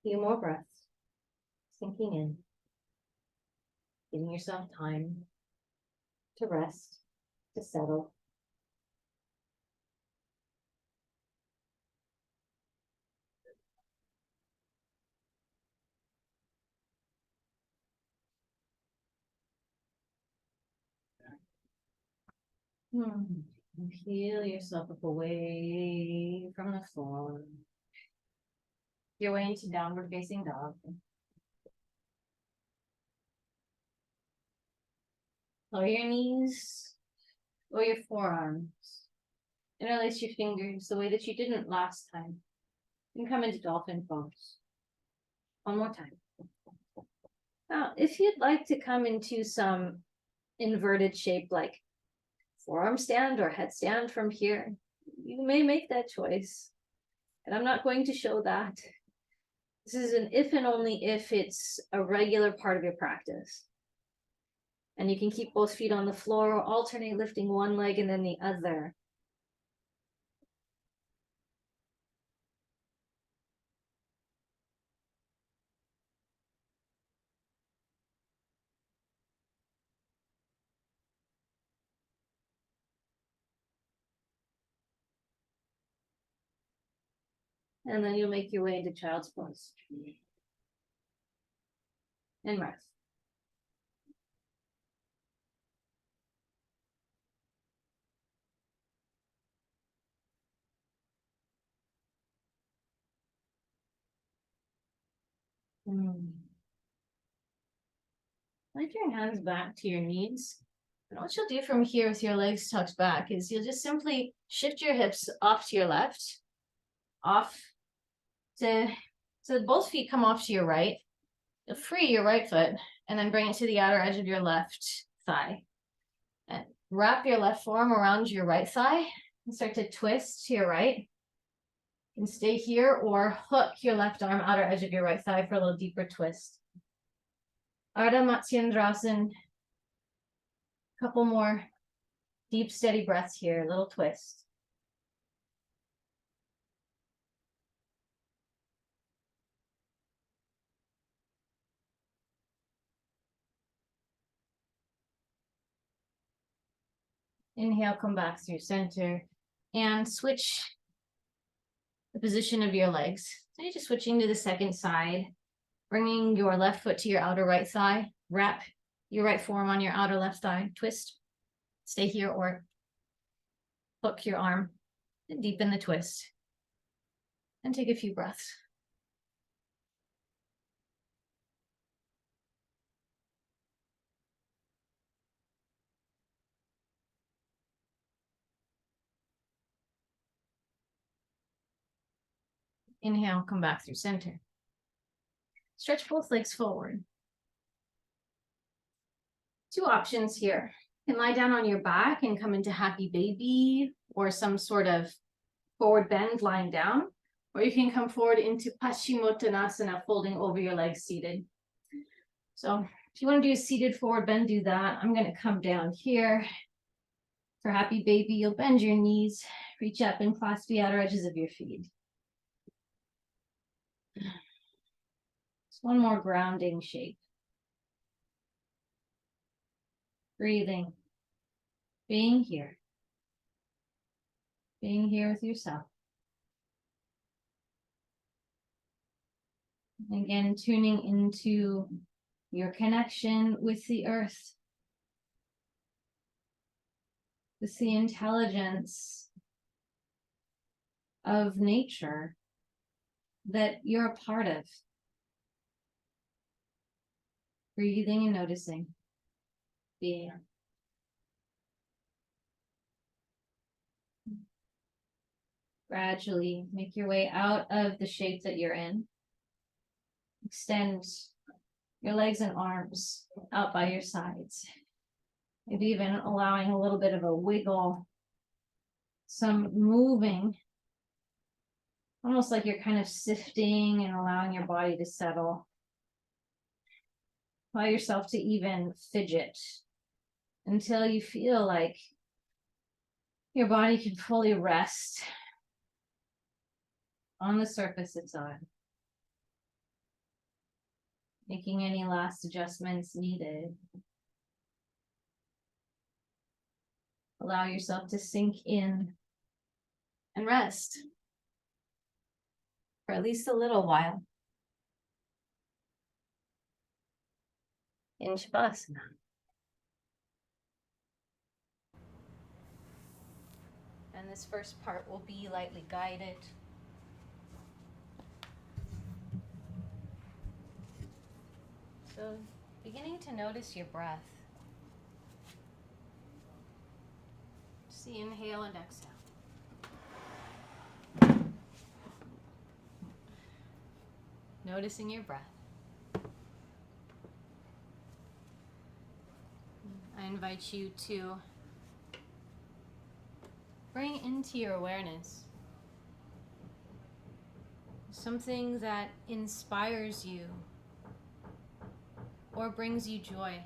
Few more breaths, sinking in, giving yourself time to rest, to settle. Feel yourself up away from the floor. Your way into downward facing dog. Lower your knees, lower your forearms. Interlace your fingers the way that you didn't last time. And come into dolphin pose. One more time. Now, if you'd like to come into some inverted shape like forearm stand or headstand from here, you may make that choice. And I'm not going to show that. This is an if and only if it's a regular part of your practice. And you can keep both feet on the floor or alternate lifting one leg and then the other. And then you'll make your way into child's pose. And rest. Lift your hands back to your knees. And what you'll do from here with your legs tucked back is you'll just simply shift your hips off to your left, off to, so both feet come off to your right. You'll free your right foot and then bring it to the outer edge of your left thigh. And wrap your left forearm around your right thigh and start to twist to your right. And stay here or hook your left arm outer edge of your right thigh for a little deeper twist. Ardha Matsyendrasana. Couple more deep, steady breaths here, a little twist. Inhale, come back through center and switch the position of your legs. So you're just switching to the second side, bringing your left foot to your outer right thigh, wrap your right forearm on your outer left thigh, twist, stay here or hook your arm and deepen the twist. And take a few breaths. Inhale, come back through center. Stretch both legs forward. Two options here. You can lie down on your back and come into happy baby or some sort of forward bend lying down, or you can come forward into Paschimottanasana, folding over your legs seated. So if you want to do a seated forward bend, do that. I'm going to come down here. For happy baby, you'll bend your knees, reach up and clasp the outer edges of your feet. Just one more grounding shape. Breathing, being here with yourself. Again, tuning into your connection with the earth, It's the intelligence of nature that you're a part of. Breathing and noticing. Being. Gradually make your way out of the shape that you're in. Extend your legs and arms out by your sides. Maybe even allowing a little bit of a wiggle, some moving, almost like you're kind of sifting and allowing your body to settle. Allow yourself to even fidget until you feel like your body can fully rest on the surface it's on. Making any last adjustments needed. Allow yourself to sink in and rest for at least a little while. In Shavasana. And this first part will be lightly guided. So, beginning to notice your breath. Just the inhale and exhale. Noticing your breath. I invite you to bring into your awareness something that inspires you or brings you joy.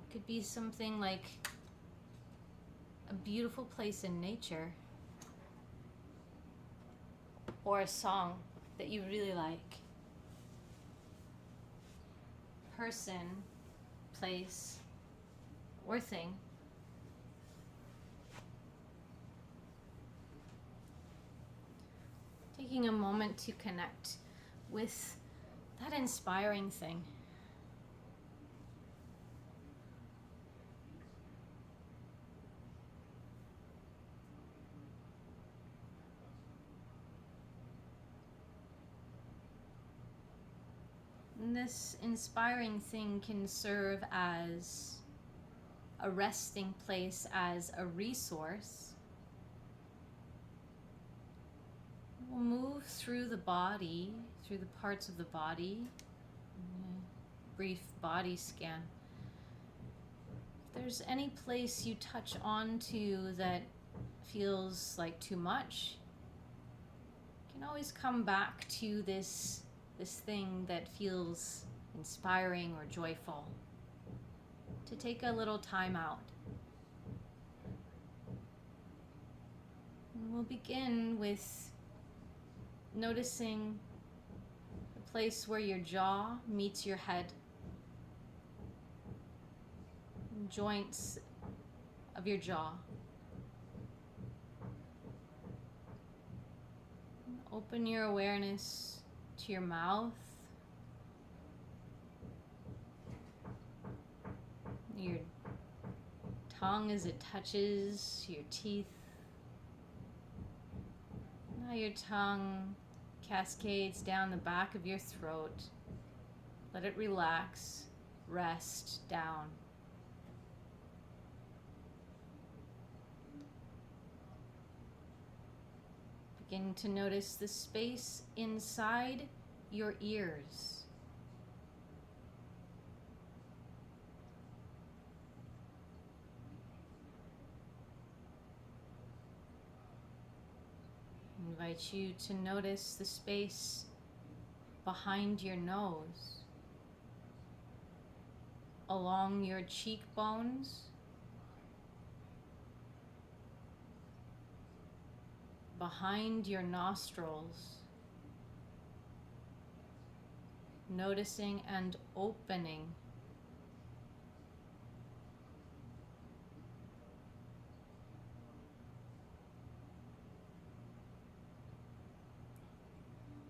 It could be something like a beautiful place in nature or a song that you really like. Person, place, or thing. Taking a moment to connect with that inspiring thing. And this inspiring thing can serve as a resting place, as a resource. We'll move through the body, through the parts of the body. Brief body scan. If there's any place you touch onto that feels like too much, you can always come back to this thing that feels inspiring or joyful. To take a little time out. And we'll begin with noticing the place where your jaw meets your head. Joints of your jaw. Open your awareness to your mouth, your tongue as it touches your teeth. Now your tongue cascades down the back of your throat. Let it relax, rest down. Begin to notice the space inside your ears. I invite you to notice the space behind your nose, along your cheekbones, behind your nostrils, noticing and opening.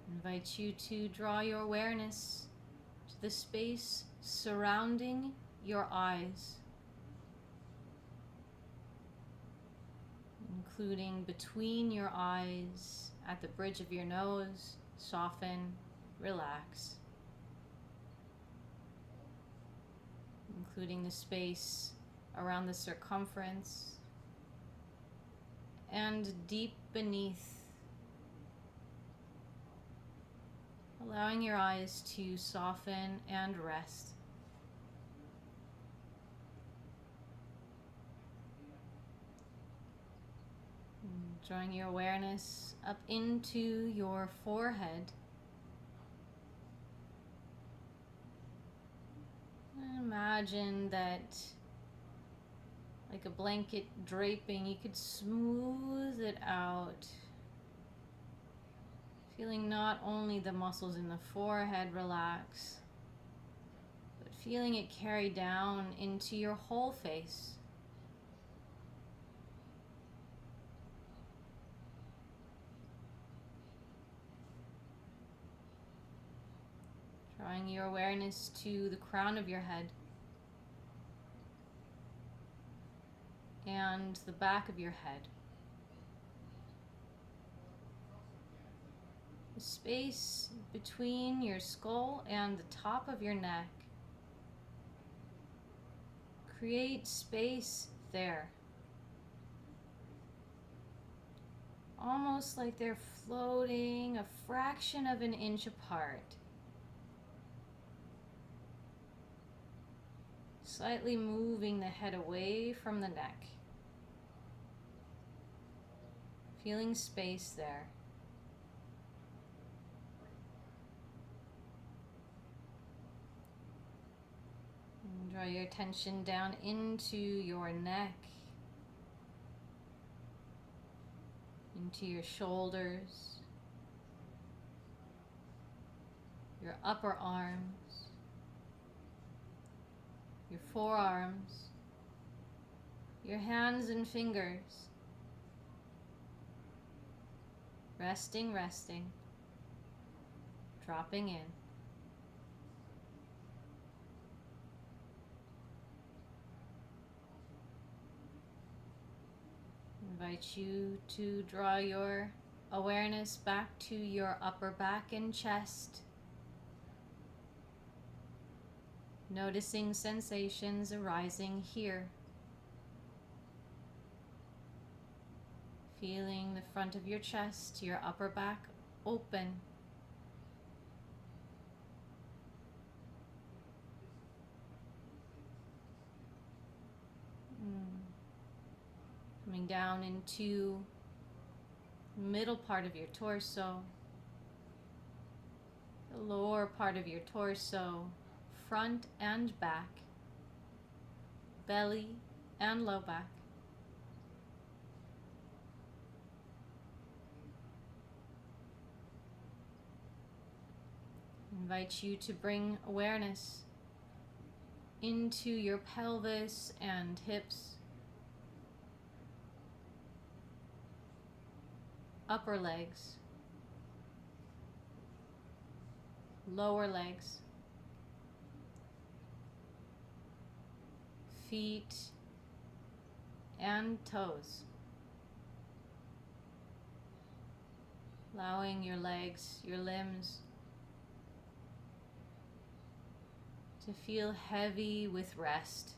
I invite you to draw your awareness to the space surrounding your eyes. including between your eyes, at the bridge of your nose. Soften, relax, including the space around the circumference and deep beneath, allowing your eyes to soften and rest. Drawing your awareness up into your forehead. And imagine that, like a blanket draping, you could smooth it out. Feeling not only the muscles in the forehead relax, but feeling it carry down into your whole face. Drawing your awareness to the crown of your head and the back of your head. The space between your skull and the top of your neck. Create space there. Almost like they're floating a fraction of an inch apart. Slightly moving the head away from the neck. Feeling space there. And draw your attention down into your neck, into your shoulders, your upper arms, your forearms, your hands and fingers. Resting, resting, dropping in. Invite you to draw your awareness back to your upper back and chest. Noticing sensations arising here. Feeling the front of your chest, your upper back open. Coming down into the middle part of your torso, the lower part of your torso, front and back, belly and low back. Invite you to bring awareness into your pelvis and hips, upper legs, lower legs, feet and toes. Allowing your legs, your limbs to feel heavy with rest.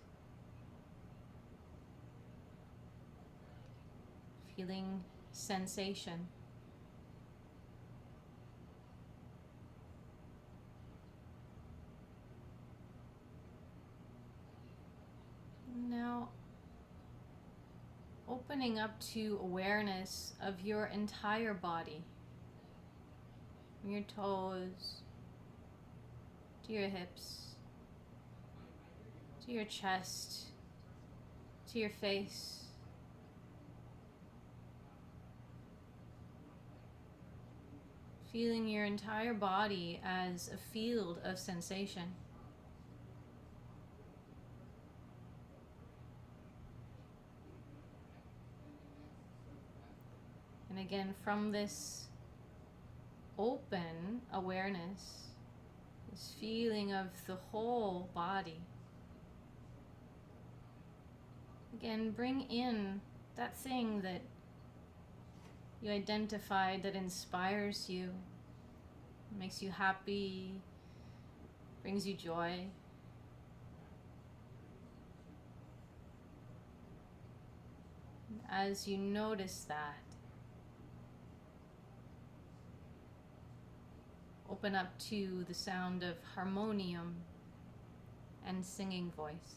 Feeling sensation. Now, opening up to awareness of your entire body, from your toes to your hips, to your chest, to your face. Feeling your entire body as a field of sensation. And again, from this open awareness, this feeling of the whole body, again, bring in that thing that you identified that inspires you, makes you happy, brings you joy. As you notice that, open up to the sound of harmonium and singing voice.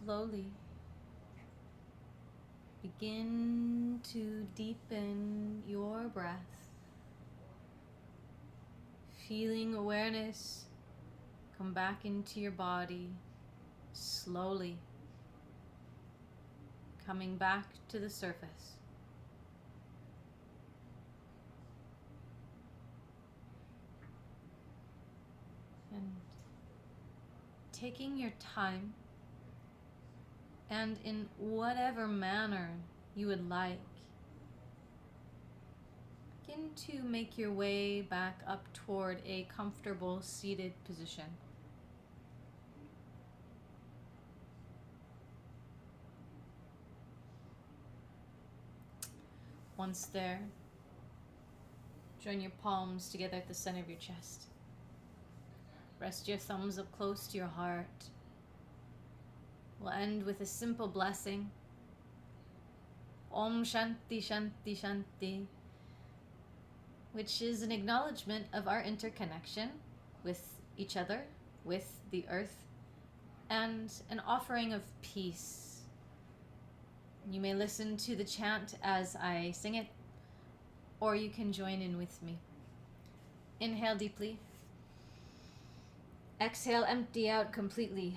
Slowly begin to deepen your breath, feeling awareness come back into your body, slowly coming back to the surface. taking your time and in whatever manner you would like, begin to make your way back up toward a comfortable seated position. Once there, join your palms together at the center of your chest. Rest your thumbs up close to your heart. We'll end with a simple blessing. Om Shanti Shanti Shanti, which is an acknowledgement of our interconnection with each other, with the earth, and an offering of peace. You may listen to the chant as I sing it, or you can join in with me. Inhale deeply. Exhale, empty out completely.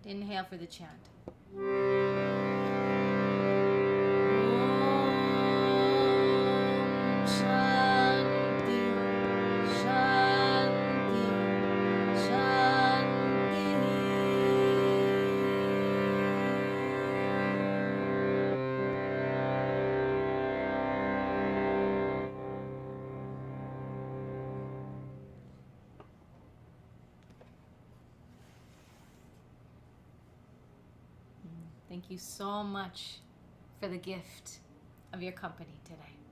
Inhale for the chant. Thank you so much for the gift of your company today.